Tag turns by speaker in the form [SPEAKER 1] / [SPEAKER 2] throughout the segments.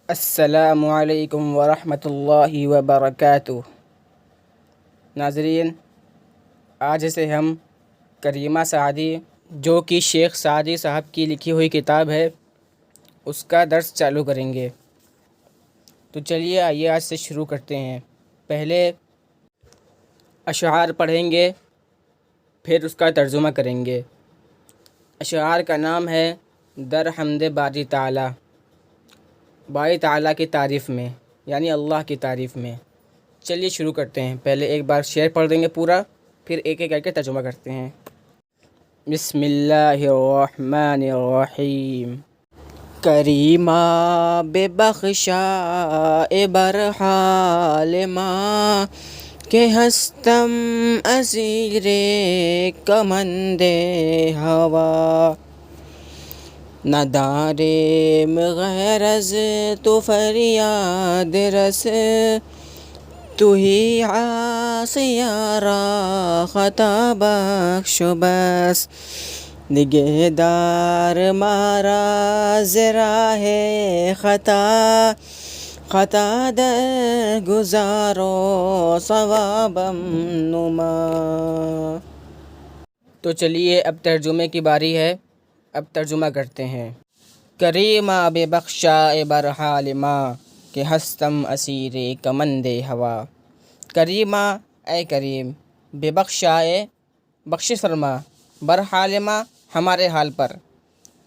[SPEAKER 1] السلام علیکم ورحمۃ اللہ وبرکاتہ۔ ناظرین، آج سے ہم کریمہ سعدی جو کہ شیخ سعدی صاحب کی لکھی ہوئی کتاب ہے اس کا درس چالو کریں گے۔ تو چلیے آئیے آج سے شروع کرتے ہیں۔ پہلے اشعار پڑھیں گے، پھر اس کا ترجمہ کریں گے۔ اشعار کا نام ہے در حمد باری تعالی، باری تعالیٰ کی تعریف میں، یعنی اللہ کی تعریف میں۔ چلیے شروع کرتے ہیں۔ پہلے ایک بار شعر پڑھ دیں گے پورا، پھر ایک ایک کر کے ترجمہ کرتے ہیں۔ بسم اللہ الرحمن الرحیم۔ کریمہ بے بخشا برحال ماں کہ ہستم اسیر کمند ہوا، نہ داریم غیر از تو فریاد رس، تو ہی عاصیہ را خطا بخش بس، نگہدار مارا ز راہ خطا، خطا در گزارو ثوابم نما۔ تو چلیے اب ترجمے کی باری ہے، اب ترجمہ کرتے ہیں۔ کریمہ بے بخشا برحال ماں کہ ہستم اسیر کمند ہوا۔ کریمہ اے کریم، بے بخشا بخشش فرما، برحال ماں ہمارے حال پر۔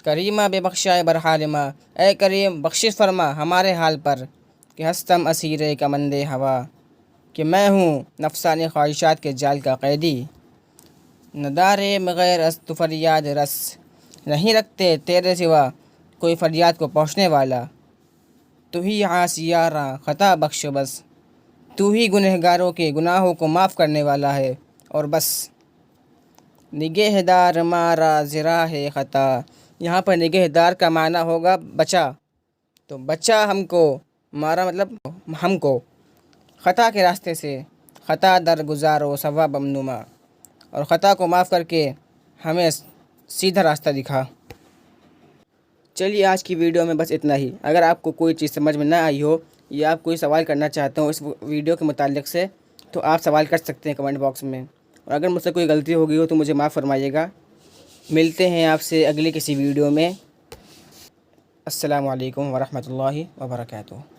[SPEAKER 1] کریمہ بے بخشا برحال ماں، اے کریم بخشش فرما ہمارے حال پر، کہ ہستم اسیر کمند ہوا، کہ میں ہوں نفسانی خواہشات کے جال کا قیدی۔ ندارے مغیر از تو فریاد رس، نہیں رکھتے تیرے سوا کوئی فریاد کو پہنچنے والا۔ تو ہی عاصیہ را خطا بخش بس، تو ہی گنہگاروں کے گناہوں کو معاف کرنے والا ہے اور بس۔ نگہدار مارا ز راہ خطا، یہاں پر نگہدار کا معنی ہوگا بچا، تو بچا ہم کو، مارا مطلب ہم کو، خطا کے راستے سے، خطا در گزارو ثوابم نما، اور خطا کو معاف کر کے ہمیں سیدھا راستہ دکھا۔ چلیے آج کی ویڈیو میں بس اتنا ہی۔ اگر آپ کو کوئی چیز سمجھ میں نہ آئی ہو یا آپ کوئی سوال کرنا چاہتے ہو اس ویڈیو کے متعلق سے، تو آپ سوال کر سکتے ہیں کمنٹ باکس میں، اور اگر مجھ سے کوئی غلطی ہو گئی ہو تو مجھے معاف فرمائیے گا۔ ملتے ہیں آپ سے اگلی کسی ویڈیو میں۔ السلام علیکم ورحمۃ اللہ وبرکاتہ۔